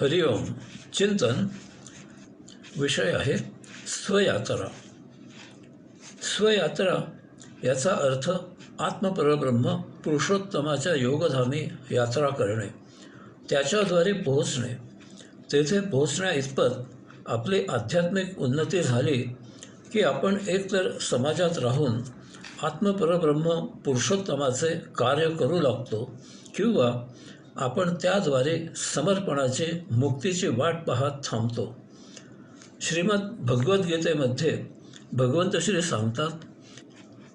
हरिओम. चिंतन. विषय आहे स्वयात्रा. स्वयात्रा याचा अर्थ आत्मपरब्रह्म पुरुषोत्तमाच्या योगधामी यात्रा करणे, त्याच्याद्वारे पोहोचणे. तेथे पोहोचण्या इतपत आपली आध्यात्मिक उन्नती झाली की आपण एकतर समाजात राहून आत्मपरब्रह्म पुरुषोत्तमाचे कार्य करू लागतो किंवा आपण त्याद्वारे समर्पणाची मुक्तीची वाट पाहत थांबतो. श्रीमद भगवद्गीतेमध्ये भगवंत श्री सांगतात,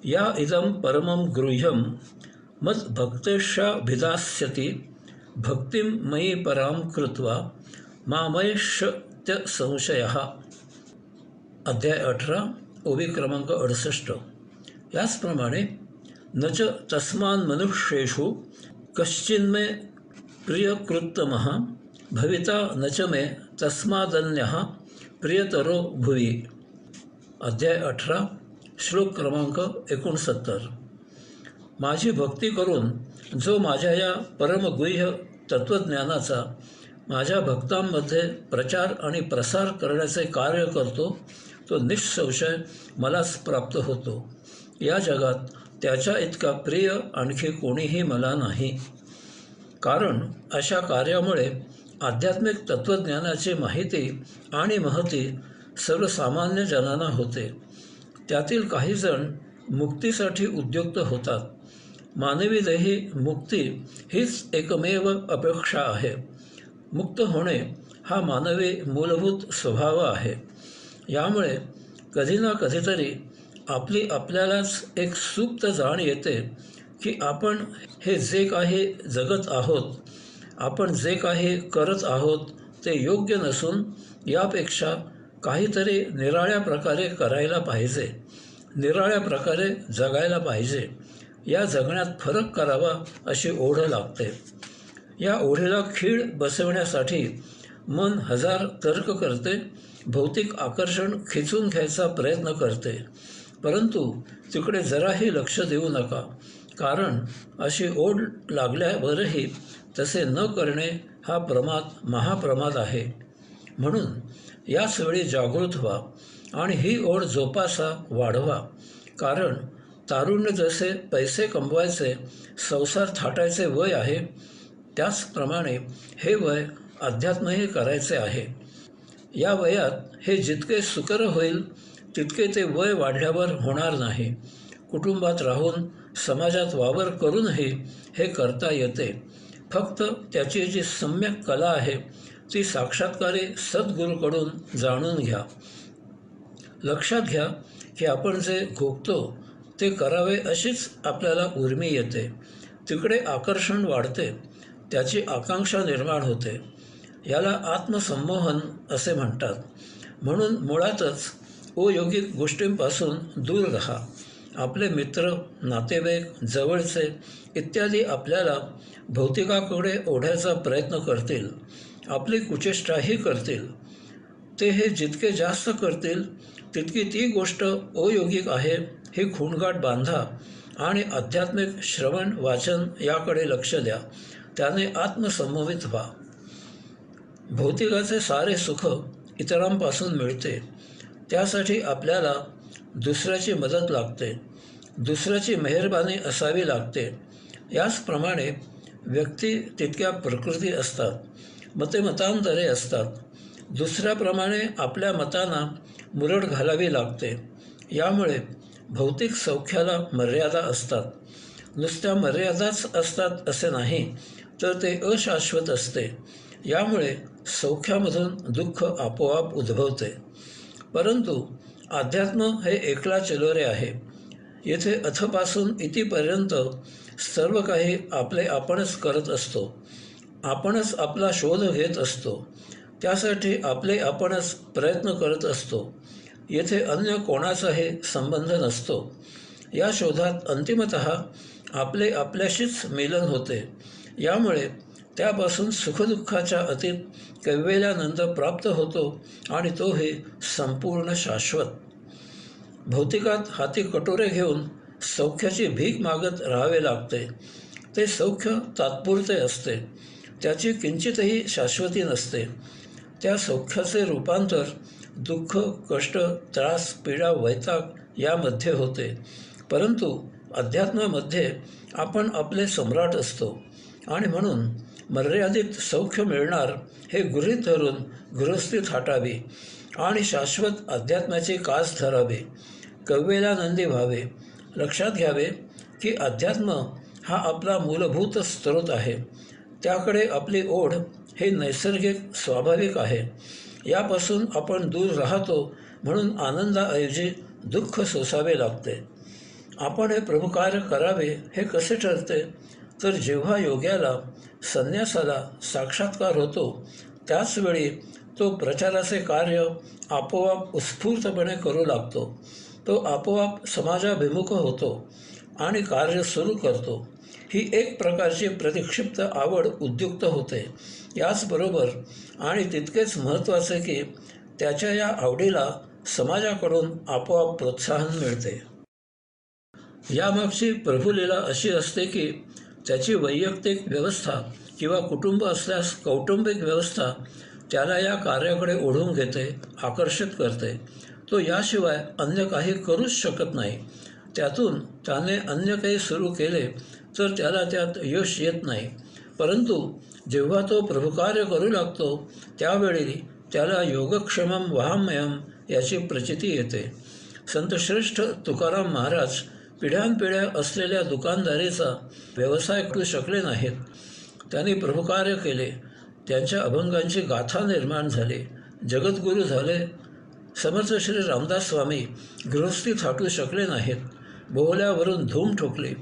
या इदं परमं गृह्यं मद्भक्तेष्याभिधास्यति भक्तिं मयि परां कृत्वा मामैष्यत्य संशयः. अध्याय 18, ओवी क्रमांक 68. याचप्रमाणे न च तस्मान्मनुष्येषु कश्चिन्मे प्रियकृत्तमः भविता न च मे तस्मादन्यः प्रियतरो भुवि. अध्याय 18, श्लोक क्रमांक 69. माझी भक्ती करून जो माझ्या या परमगुह्य तत्त्वज्ञानाचा माझ्या भक्तांमध्ये प्रचार आणि प्रसार करण्याचे कार्य करतो, तो निःसंशय मलाच प्राप्त होतो. या जगात त्याच्या इतका प्रिय आणखी कोणीही मला नाही. कारण अशा कार्यामुळे आध्यात्मिक तत्त्वज्ञानाची माहिती आणि महती सर्वसामान्य जनांना होते. त्यातील काही जण मुक्तीसाठी उद्युक्त होतात. मानवी देही मुक्ती हीच एकमेव अपेक्षा आहे. मुक्त होणे हा मानवी मूलभूत स्वभाव आहे. यामुळे कधी ना कधीतरी आपल्यालाच एक सुप्त जाण येते की आपण हे जे काही जगत आहोत, आपण जे काही करत आहोत ते योग्य नसून यापेक्षा काहीतरी निराळ्या प्रकारे करायला पाहिजे, निराळ्या प्रकारे जगायला पाहिजे. या जगण्यात फरक करावा अशी ओढ लागते. या ओढीला खीळ बसवण्यासाठी मन हजार तर्क करते, भौतिक आकर्षण खिचून घ्यायचा प्रयत्न करते. परंतु तिकडे जराही लक्ष देऊ नका, कारण अशी ओढ लागल्यावरही तसे न करणे हा महाप्रमाद आहे. म्हणून याच वेळी जागृत व्हा आणि ही ओढ जोपासा, वाढवा. कारण तारुण्य जसे पैसे कमवायचे, संसार थाटायचे वय आहे, त्याचप्रमाणे हे वय अध्यात्मही करायचे आहे. या वयात हे जितके सुकर होईल तितके ते वय वाढल्यावर होणार नाही. कुटुंबात राहून समाजात वावर करूनही हे करता येते. फक्त त्याची जी सम्यक कला आहे ती साक्षात्कारी सद्गुरूकडून जाणून घ्या. लक्षात घ्या की आपण जे भोगतो ते करावे अशीच आपल्याला उर्मी येते. तिकडे आकर्षण वाढते, त्याची आकांक्षा निर्माण होते. याला आत्मसंमोहन असे म्हणतात. म्हणून मुळातच अयोगिक गोष्टींपासून दूर राहा. आपले मित्र, नातेवाईक, जवळचे इत्यादी आपल्याला भौतिकाकडे ओढायचा प्रयत्न करतील, आपली कुचेष्टाही करतील. ते हे जितके जास्त करतील तितकी ती गोष्ट अयोगिक आहे ही खूणगाठ बांधा आणि आध्यात्मिक श्रवण वाचन याकडे लक्ष द्या. त्याने आत्मसंमोहित व्हा. भौतिकाचे सारे सुख इतरांपासून मिळते. त्यासाठी आपल्याला दुसऱ्याची मदत लागते, दुसऱ्याची मेहरबानी असावी लागते. याचप्रमाणे व्यक्ती तितक्या प्रकृती असतात, मतांतरे असतात. दुसऱ्याप्रमाणे आपल्या मतांना मुरड घालावी लागते. यामुळे भौतिक सौख्याला मर्यादा असतात. नुसत्या मर्यादाच असतात असे नाही, तर ते अशाश्वत असते. यामुळे सौख्यामधून दुःख आपोआप उद्भवते. परंतु अध्यात्म हे एकला चलोरे आहे. येथे अथपासून इतिपर्यंत सर्व काही आपणच करत असतो. आपणच आपला शोध घेत असतो. त्यासाठी आपणच प्रयत्न करत असतो. येथे अन्य कोणाचाही संबंध नसतो. या शोधात अंतिमतः आपल्याशीच मिलन होते. यामुळे त्यापासून सुखदुःखाच्या अतीत कैवल्यानंद प्राप्त होतो आणि तोही संपूर्ण शाश्वत. भौतिकात हाती कटोरे घेऊन सौख्याची भीक मागत राहावे लागते. ते सौख्य तात्पुरते असते. त्याची किंचितही शाश्वती नसते. त्या सौख्याचे रूपांतर दुःख, कष्ट, त्रास, पीडा, वैताग यामध्ये होते. परंतु अध्यात्मामध्ये आपण आपले सम्राट असतो आणि म्हणून मर्यादित सौख्य मिळणार हे गृहीत धरून गृहस्थी थाटावी आणि शाश्वत अध्यात्माची कास धरावी, कव्वेलानंदी व्हावे. लक्षात घ्यावे की अध्यात्म हा आपला मूलभूत स्रोत आहे. त्याकडे आपली ओढ हे नैसर्गिक स्वाभाविक आहे. यापासून आपण दूर राहतो म्हणून आनंदाऐवजी दुःख सोसावे लागते. आपण हे प्रभुकार्य करावे हे कसे ठरते? तर जेव्हा योग्याला, संन्यासाला साक्षात्कार होतो त्याचवेळी तो प्रचाराचे कार्य आपोआप उत्स्फूर्तपणे करू लागतो. तो आपोआप समाजाभिमुख होतो आणि कार्य सुरू करतो. ही एक प्रकारची प्रतिक्षिप्त आवड उद्युक्त होते. याचबरोबर आणि तितकेच महत्त्वाचे की त्याच्या या आवडीला समाजाकडून आपोआप प्रोत्साहन मिळते. यामागची प्रभुलीला अशी असते की त्याची वैयक्तिक व्यवस्था किंवा कुटुंब असल्यास कौटुंबिक व्यवस्था त्याला या कार्याकडे ओढून घेते, आकर्षित करते. तो याशिवाय अन्य काही करूच शकत नाही. त्यातून त्याने अन्य काही सुरू केले तर त्याला त्यात यश येत नाही. परंतु जेव्हा तो प्रभुकार्य करू लागतो त्यावेळी त्याला योगक्षेमम वहाम्यहम याची प्रचिती येते. संतश्रेष्ठ तुकाराम महाराज पिढ्यानपिढ्या असलेल्या दुकानदारीचा व्यवसाय करू शकले नाहीत. त्यांनी प्रभुकार्य केले. त्यांच्या अभंगांची गाथा निर्माण झाली. जगद्गुरू झाले. समर्थ श्री रामदास स्वामी गृहस्थी थाटू शकले नाहीत. बोहल्यावरून धूम ठोकली.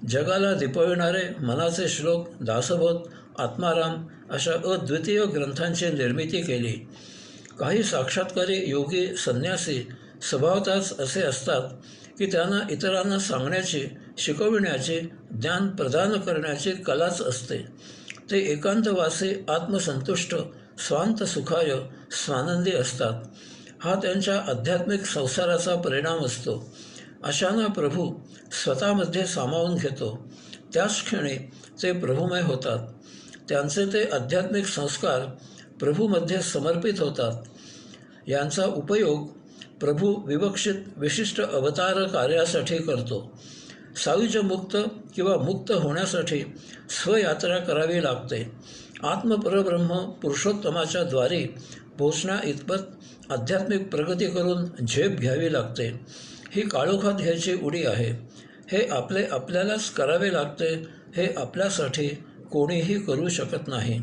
जगाला दिपविणारे मनाचे श्लोक, दासबोध, आत्माराम अशा अद्वितीय ग्रंथांची निर्मिती केली. काही साक्षात्कारी योगी संन्यासी स्वभावतःच असे असतात की त्यांना इतरांना सांगण्याची, शिकविण्याची, ज्ञान प्रदान करण्याची कलाच असते. ते एकांतवासी, आत्मसंतुष्ट, स्वांत सुखाय, स्वानंदी असतात. हा त्यांच्या आध्यात्मिक संसाराचा परिणाम असतो. अशांना प्रभू स्वतःमध्ये सामावून घेतो. त्याच क्षणी ते प्रभुमय होतात. त्यांचे ते आध्यात्मिक संस्कार प्रभूमध्ये समर्पित होतात. यांचा उपयोग प्रभू विवक्षित विशिष्ट अवतार कार्यासाठी करतो. सायुज्यमुक्त किंवा मुक्त होण्यासाठी स्वयात्रा करावी लागते. आत्मपरब्रह्म पुरुषोत्तमाच्या द्वारी पोचण्या इतपत आध्यात्मिक प्रगती करून झेप घ्यावी लागते. ही काळोखात घ्यायची उडी आहे. हे आपल्यालाच करावे लागते. हे आपल्यासाठी कोणीही करू शकत नाही.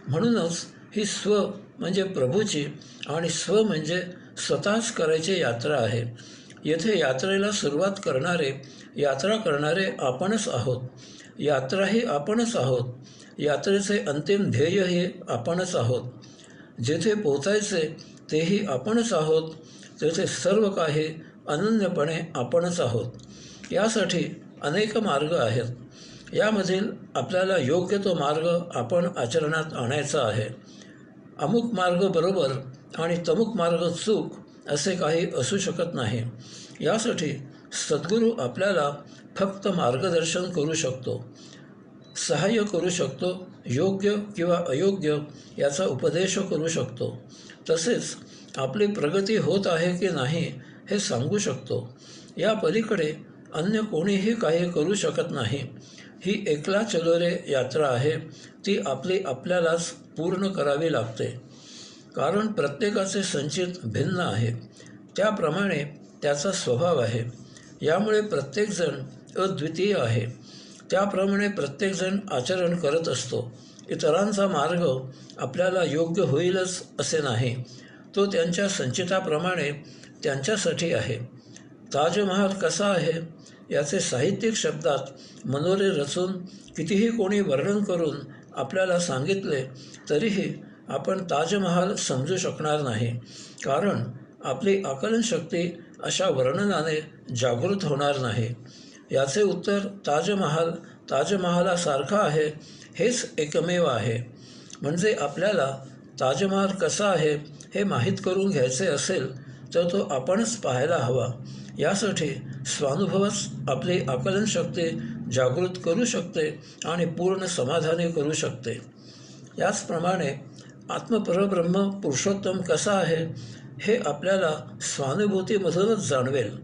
म्हणूनच ही स्व म्हणजे प्रभूची आणि स्व म्हणजे स्वतःच करायची यात्रा आहे. येथे यात्रेला सुरुवात करणारे, यात्रा करणारे आपणच आहोत. यात्राही आपणच आहोत. यात्रेचे अंतिम ध्येयही आपणच आहोत. जेथे पोचायचे तेही आपणच आहोत. तेथे सर्व काही अनन्यपणे आपणच आहोत. यासाठी अनेक मार्ग आहेत. यामधील आपल्याला योग्य तो मार्ग आपण आचरणात आणायचा आहे. अमुक मार्ग बरोबर आणि तमुक मार्ग चूक असे काही असू शकत नाही. यासाठी सद्गुरू आपल्याला फक्त मार्गदर्शन करू शकतो, सहाय्य करू शकतो, योग्य किंवा अयोग्य याचा उपदेश करू शकतो. तसेच आपली प्रगती होत आहे की नाही हे सांगू शकतो. या पलीकडे अन्य कोणीही काही करू शकत नाही. ही एकला चलो रे यात्रा आहे. ती आपल्यालाच पूर्ण करावी लागते. कारण प्रत्येकाचे संचित भिन्न आहे. त्याप्रमाणे त्याचा स्वभाव आहे. यामुळे प्रत्येकजण अद्वितीय आहे. त्याप्रमाणे प्रत्येकजण आचरण करत असतो. इतरांचा मार्ग आपल्याला योग्य होईलच असे नाही. तो त्यांच्या संचिताप्रमाणे त्यांच्यासाठी आहे. ताजमहाल कसा आहे याचे साहित्यिक शब्दात मनोरे रचून कितीही कोणी वर्णन करून आपल्याला सांगितले तरीही आपण ताजमहाल समजू शकणार नाही. कारण आपली आकलनशक्ती अशा वर्णनाने जागृत होणार नाही. याचे उत्तर ताजमहालासारखा आहे हेच एकमेव आहे. म्हणजे आपल्याला ताजमहाल कसा आहे हे माहीत करून घ्यायचे असेल तर तो आपणच पाहायला हवा. यासाठी स्वानुभवच आपली आकलनशक्ती जागृत करू शकते आणि पूर्ण समाधानी करू शकते. याचप्रमाणे आत्मपरब्रह्म पुरुषोत्तम कसा आहे हे आपल्याला स्वानुभूतीमधूनच जाणवेल.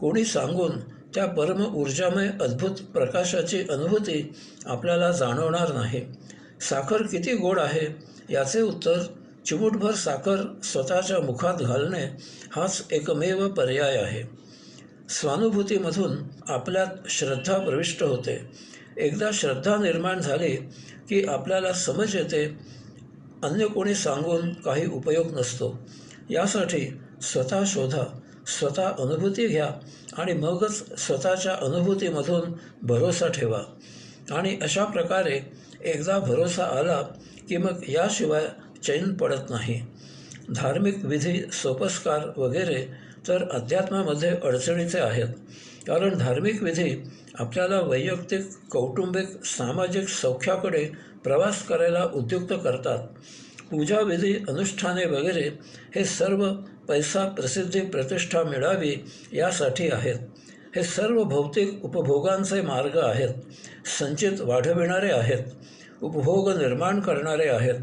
कोणी सांगून त्या परम ऊर्जामय अद्भुत प्रकाशाची अनुभूती आपल्याला जाणवणार नाही. साखर किती गोड आहे याचे उत्तर चिमूटभर साखर स्वतःच्या मुखात घालणे हाच एकमेव पर्याय आहे. स्वानुभूतीमधून आपल्यात श्रद्धा प्रविष्ट होते. एकदा श्रद्धा निर्माण झाली की आपल्याला समज येते, अन्य कोणी सांगून काही उपयोग नसतो. यासाठी स्वतः शोधा, स्वतः अनुभूती घ्या आणि मगच स्वतःच्या अनुभूतीमधून भरोसा ठेवा. आणि अशा प्रकारे एकदा भरोसा आला की मग याशिवाय चैन पडत नाही. धार्मिक विधी, सोपस्कार वगैरे तर अध्यात्मामध्ये अडचणीचे आहेत, कारण धार्मिक विधी आपल्याला वैयक्तिक, कौटुंबिक, सामाजिक सौख्याकडे प्रवास करायला उद्युक्त करतात. पूजाविधी, अनुष्ठाने वगैरे हे सर्व पैसा, प्रसिद्धी, प्रतिष्ठा मिळावी यासाठी आहेत. हे सर्व भौतिक उपभोगांचे मार्ग आहेत. संचित वाढविणारे आहेत, उपभोग निर्माण करणारे आहेत.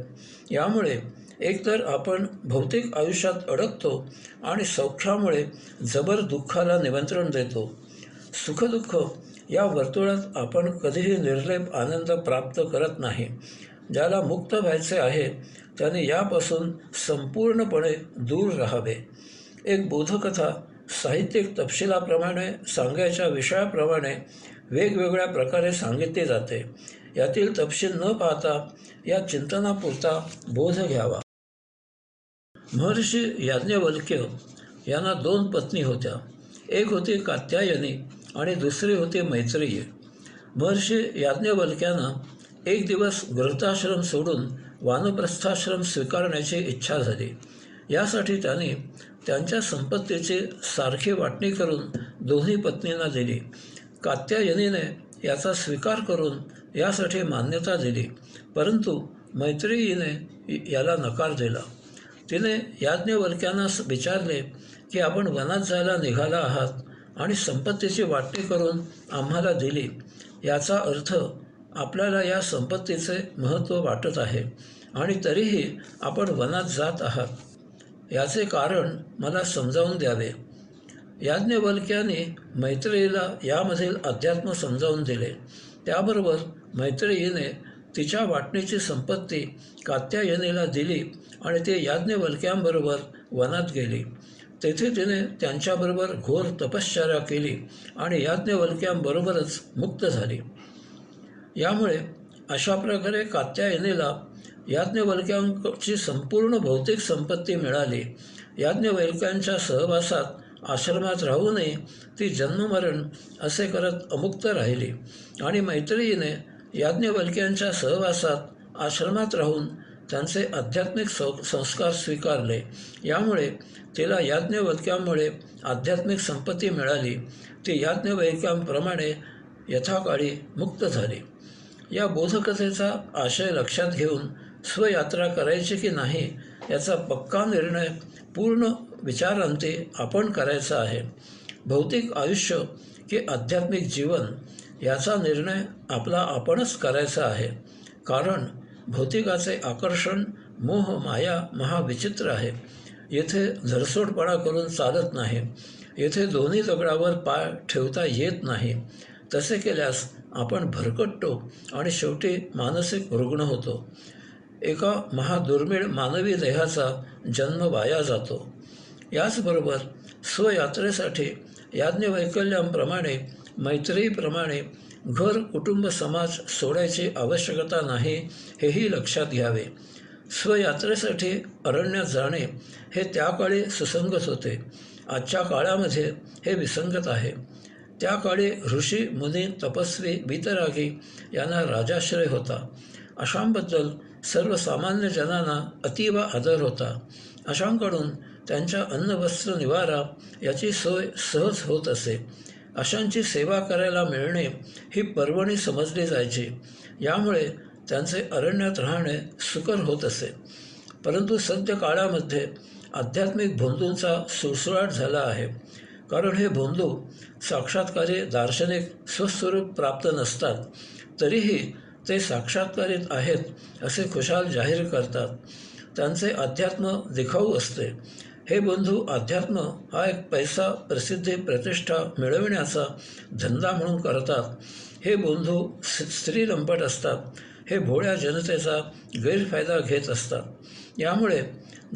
यामुळे एकतर आपण भौतिक आयुष्यात अडकतो आणि सौख्यामुळे जबर दुःखाला निमंत्रण देतो. सुखदुःख या वर्तुळात आपण कधीही निर्लेप आनंद प्राप्त करत नाही. ज्याला मुक्त व्हायचे आहे त्याने यापासून संपूर्णपणे दूर राहावे. एक बोधकथा साहित्यिक तपशिलाप्रमाणे सांगायच्या विषयाप्रमाणे वेगवेगळ्या प्रकारे सांगितली जाते. यातील तपशील न पाहता या चिंतनापुरता बोध घ्यावा. महर्षी याज्ञवल्क्य यांना 2 पत्नी होत्या. एक होती कात्यायनी आणि दुसरी होती मैत्रेयी. महर्षी याज्ञवल्क्यांना एक दिवस गृहस्थाश्रम सोडून वानप्रस्थाश्रम स्वीकारण्याची इच्छा झाली. यासाठी त्यांनी त्यांच्या संपत्तीची सारखी वाटणी करून दोन्ही पत्नींना दिली. कात्यायनीने याचा स्वीकार करून यासाठी मान्यता दिली, परंतु मैत्रेयीने याला नकार दिला. तिने याज्ञवल्क्यांना विचारले की आपण वनात जायला निघाला आहात आणि संपत्तीची वाटणी करून आम्हाला दिली, याचा अर्थ आपल्याला या संपत्तीचे महत्त्व वाटत आहे आणि तरीही आपण वनात जात आहात. याचे कारण मला समजावून द्यावे. याज्ञवल्क्यांनी मैत्रेयीला यामधील अध्यात्म समजावून दिले. त्याबरोबर मैत्रेयीने तिच्या वाटणीची संपत्ती कात्यायनीला दिली आणि ते याज्ञवल्क्यांबरोबर वनात गेली. तेथे तिने त्यांच्याबरोबर घोर तपश्चर्या केली आणि याज्ञवल्क्यांबरोबरच मुक्त झाली. यामुळे अशा प्रकारे कात्यायनीला याज्ञवल्क्यांची संपूर्ण भौतिक संपत्ती मिळाली. याज्ञवल्क्यांच्या सहवासात आश्रमात राहूनही ती जन्ममरण असे करत अमुक्त राहिली आणि मैत्रेयीने याज्ञवल्क्यांच्या सहवासात आश्रमात राहून त्यांचे आध्यात्मिक संस्कार स्वीकारले. यामुळे तिला याज्ञवल्क्यांमुळे आध्यात्मिक संपत्ती मिळाली. ती याज्ञवल्क्यांप्रमाणे यथाकाळी मुक्त झाली. या बोधकथेचा आशय लक्षात घेऊन स्वयात्रा करायची की नाही याचा पक्का निर्णय पूर्ण विचारांती आपण करायचा आहे. भौतिक आयुष्य की आध्यात्मिक जीवन याचा निर्णय आपला आपणच करायचा आहे. कारण भौतिकाचे आकर्षण, मोह, माया महाविचित्र आहे. येथे धरसोडपणा करून चालत नाही. येथे दोन्ही दगडावर पाय ठेवता येत नाही. तसे केल्यास आपण भरकटतो आणि शेवटी मानसिक रुग्ण होतो. एका महादुर्मिळ मानवी देहाचा जन्म वाया जातो. याचबरोबर स्वयात्रेसाठी याज्ञवल्क्यांप्रमाणे, मैत्रेयीप्रमाणे घर, कुटुंब, समाज सोडायची आवश्यकता नाही हेही लक्षात घ्यावे. स्वयात्रेसाठी अरण्यात जाणे हे त्या काळी सुसंगत होते. आजच्या काळामध्ये हे विसंगत आहे. त्या काळी ऋषी, मुनी, तपस्वी, वीतरागी यांना राजाश्रय होता. अशांबद्दल सर्वसामान्य जनांना अतीव आदर होता. अशांकडून त्यांच्या अन्न, वस्त्र, निवारा याची सोय सहज होत असे. अशांची सेवा करायला मिळणे ही पर्वणी समजली जायची. यामुळे त्यांचे अरण्यात राहणे सुकर होत असे. परंतु सद्य काळामध्ये आध्यात्मिक भोंदूंचा सुळसुळाट झाला आहे. कारण हे भोंदू साक्षात्कारी दार्शनिक स्वस्वरूप प्राप्त नसतात. तरीही ते साक्षात्कारित आहेत असे खुशाल जाहीर करतात. त्यांचे अध्यात्म दिखाऊ असते. हे बंधू अध्यात्म हा एक पैसा, प्रसिद्धी, प्रतिष्ठा मिळविण्याचा धंदा म्हणून करतात. हे बंधू स्त्रीलंपट असतात. हे भोळ्या जनतेचा गैरफायदा घेत असतात. यामुळे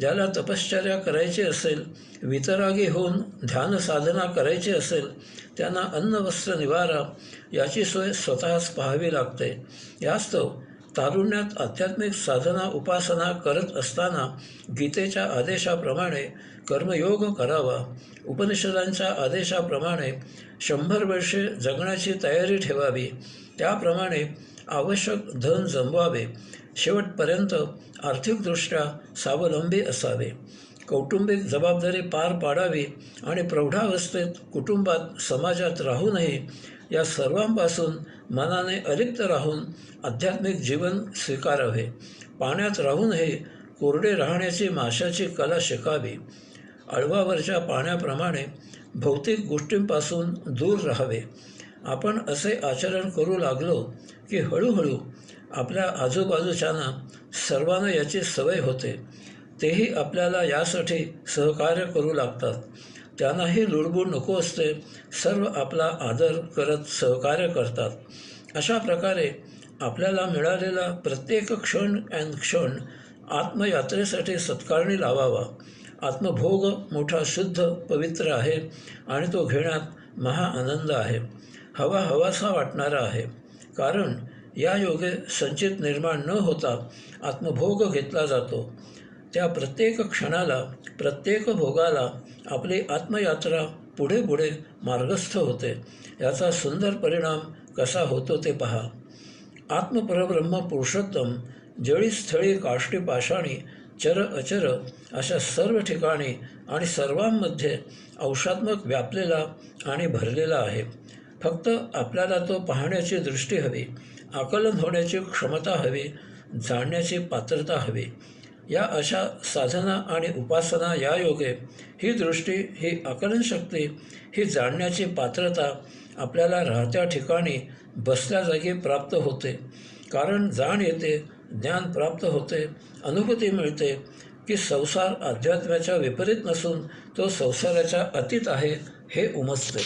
ज्याला तपश्चर्या करायची असेल, वितरागी होऊन ध्यानसाधना करायची असेल, त्यांना अन्न, वस्त्र, निवारा याची सोय स्वतःच पाहावी लागते. यास्तव तारुण्यात आध्यात्मिक साधना उपासना करत असताना गीतेच्या आदेशाप्रमाणे कर्मयोग करावा. उपनिषदांच्या आदेशाप्रमाणे 100 वर्षे जगण्याची तयारी ठेवावी. त्याप्रमाणे आवश्यक धन जमवावे. शेवटपर्यंत आर्थिकदृष्ट्या स्वावलंबी असावे. कौटुंबिक जबाबदारी पार पाडावी आणि प्रौढावस्थेत कुटुंबात, समाजात राहूनही या सर्वांपासून मनाने अलिप्त राहून आध्यात्मिक जीवन स्वीकारावे. पाण्यात राहूनही कोरडे राहण्याची माशाची कला शिकावी. आळवावरच्या पाण्याप्रमाणे भौतिक गोष्टींपासून दूर राहावे. आपण असे आचरण करू लागलो की हळूहळू आपल्या आजूबाजूच्यांना सर्वांना याची सवय होते. तेही आपल्याला यासाठी सहकार्य करू लागतात. त्यांनाही लुडबुड नको असते. सर्व आपला आदर करत सहकार्य करतात. अशा प्रकारे आपल्याला मिळालेला प्रत्येक क्षण क्षण आत्मयात्रेसाठी सत्कारणी लावावा. आत्मभोग मोठा शुद्ध पवित्र आहे आणि तो घेण्यात महाआनंद आहे. हवासा वाटणारा आहे. कारण या योगे संचित निर्माण न होता आत्मभोग घेतला जातो. त्या प्रत्येक क्षणाला, प्रत्येक भोगाला आपली आत्मयात्रा पुढे पुढे मार्गस्थ होते. याचा सुंदर परिणाम कसा होतो ते पहा. आत्मपरब्रह्म पुरुषोत्तम जळी स्थळी काष्टी पाषाणी चर अचर अशा सर्व ठिकाणी आणि सर्वांमध्ये अंशात्मक व्यापलेला आणि भरलेला आहे. फक्त आपल्याला तो पाहण्याची दृष्टी हवी, आकलन होण्याची क्षमता हवी, जाणण्याची पात्रता हवी. या अशा साधना आणि उपासना या योगे ही दृष्टी, ही आकलनशक्ती, ही जाणण्याची पात्रता आपल्याला राहत्या ठिकाणी बसल्या जागी प्राप्त होते. कारण जाण येते, ज्ञान प्राप्त होते, अनुभूती मिळते की संसार अध्यात्माच्या विपरीत नसून तो संसाराच्या अतीत आहे हे उमजते.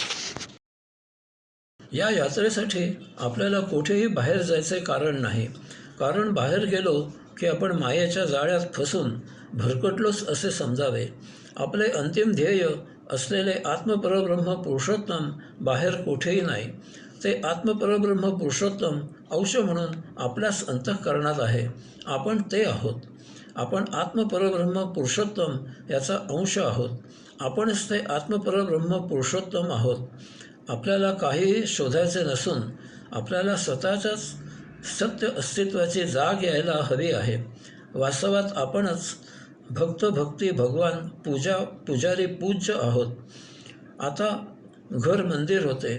या यात्रेसाठी आपल्याला कुठेही बाहेर जायचे कारण नाही. कारण बाहेर गेलो की आपण मायेच्या जाळ्यात फसून भरकटलोच असे समजावे. आपले अंतिम ध्येय असलेले आत्मपरब्रह्म पुरुषोत्तम बाहेर कुठेही नाही. ते आत्मपरब्रह्म पुरुषोत्तम अंश म्हणून आपल्याच अंतःकरणात आहे. आपण ते आहोत. आपण आत्मपरब्रह्म पुरुषोत्तम याचा अंश आहोत. आपणच ते आत्मपरब्रह्म पुरुषोत्तम आहोत. आपल्याला काहीही शोधायचे नसून आपल्याला स्वतःच्याच सत्य अस्तित्वाची जाग यायला हवी आहे. वास्तवात आपणच भक्त, भक्ती, भगवान, पुजारी, पूज्य आहोत. आता घर मंदिर होते.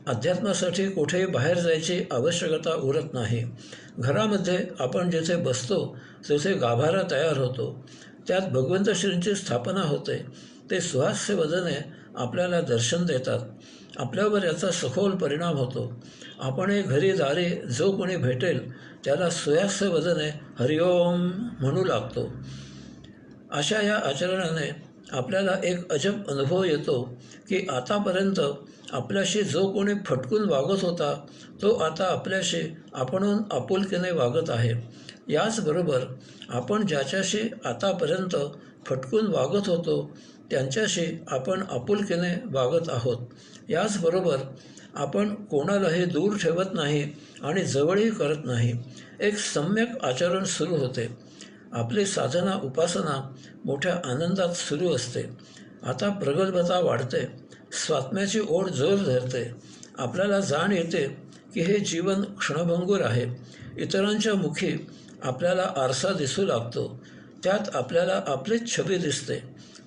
अध्यात्मासाठी कुठेही बाहेर जायची आवश्यकता उरत नाही. घरामध्ये आपण जिथे बसतो तिथे गाभारा तयार होतो. त्यात भगवंतश्रींची स्थापना होते. ते सुहास्य वदने आपल्याला दर्शन देतात. आपल्यावर याचा सखोल परिणाम होतो. आपणही घरी दारी जो कोणी भेटेल त्याला सुहास्य वदने हरिओम म्हणू लागतो. अशा या आचरणाने आपल्याला एक अजब अनुभव येतो की आतापर्यंत आपल्याशी जो कोणी फटकून वागत होता तो आता आपल्याशी आपणहून आपुलकीने वागत आहे. याचबरोबर आपण ज्याच्याशी आतापर्यंत फटकून वागत होतो त्यांच्याशी आपण आपुलकीने वागत आहोत. याचबरोबर आपण कोणालाही दूर ठेवत नाही आणि जवळही करत नाही. एक सम्यक आचरण सुरू होते. आपली साधना उपासना मोठ्या आनंदात सुरू असते. आता प्रगल्भता वाढते. स्वात्म्याची ओढ जोर धरते. आपल्याला जाण येते की हे जीवन क्षणभंगूर आहे. इतरांच्या मुखी आपल्याला आरसा दिसू लागतो. त्यात आपल्याला आपलीच छबी दिसते.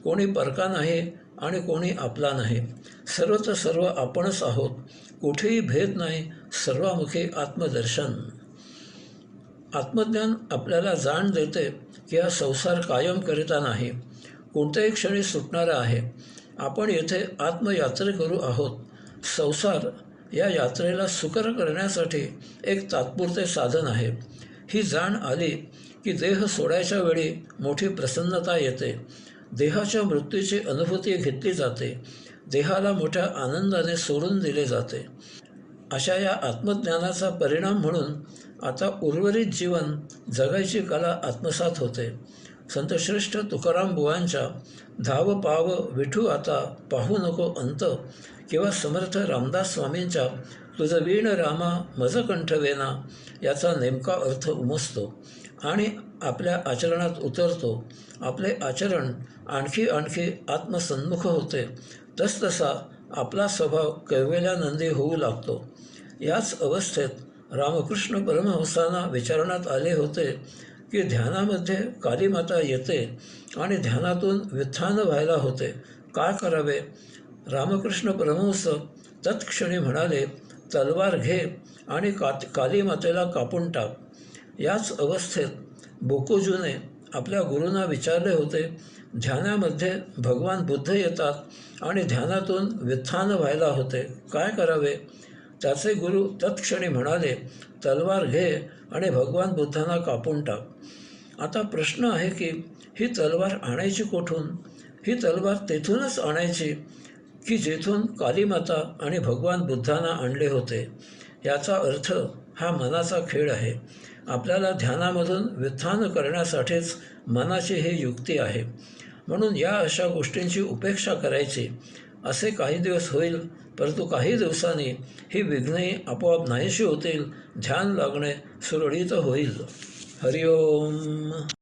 कोणी परका नाही आणि कोणी आपला नाही. सर्वत्र सर्व आपणच आहोत. कुठेही भेद नाही. सर्वामुखी आत्मदर्शन. आत्मज्ञान आपल्याला जाण देते की हा संसार कायमकरिता नाही, कोणत्याही क्षणी सुटणारा आहे. आपण येथे आत्मयात्रे करू आहोत. संसार या यात्रेला सुकर करण्यासाठी एक तात्पुरते साधन आहे. ही जाण आली की देह सोडायच्या वेळी मोठी प्रसन्नता येते. देहाच्या मृत्यूची अनुभूती घेतली जाते. देहाला मोठ्या आनंदाने सोडून दिले जाते. अशा या आत्मज्ञानाचा परिणाम म्हणून आता उर्वरित जीवन जगायची कला आत्मसात होते. संतश्रेष्ठ तुकाराम बुवांच्या धाव पाव विठू आता पाहू नको अंत किंवा समर्थ रामदास स्वामींच्या तुझ वीण रामा मज कंठवेना याचा नेमका अर्थ उमजतो आणि आपल्या आचरणात उतरतो. आपले आचरण आणखी आत्मसन्मुख होते. तसतसा आपला स्वभाव कैवल्यानंदी होऊ लागतो. याच अवस्थेत रामकृष्ण परमहंसांना विचारण्यात आले होते की ध्यानामध्ये कालीमाता येते आणि ध्यानातून व्युत्थान व्हायला होते, काय करावे? रामकृष्ण परमहंस तत्क्षणी म्हणाले, तलवार घे आणि कालीमातेला कापून टाक. याच अवस्थेत बोकोजूने आपल्या गुरूंना विचारले होते, ध्यानामध्ये भगवान बुद्ध येतात आणि ध्यानातून व्युत्थान व्हायला होते, काय करावे? त्याचे गुरु तत्क्षणी म्हणाले, तलवार घे आणि भगवान बुद्धांना कापून टाक. आता प्रश्न आहे की ही तलवार आणायची कोठून? ही तलवार तेथूनच आणायची की जेथून कालीमाता आणि भगवान बुद्धांना आणले होते. याचा अर्थ हा मनाचा खेळ आहे. आपल्याला ध्यानामधून व्युत्थान करण्यासाठीच मनाची ही युक्ती आहे. म्हणून या अशा गोष्टींची उपेक्षा करायची. असे काही दिवस होईल, परंतु काही दिवसांनी ही विघ्ने आपोआप नाहीशी होतील. ध्यान लागणे सुरळीत होईल. हरिओम.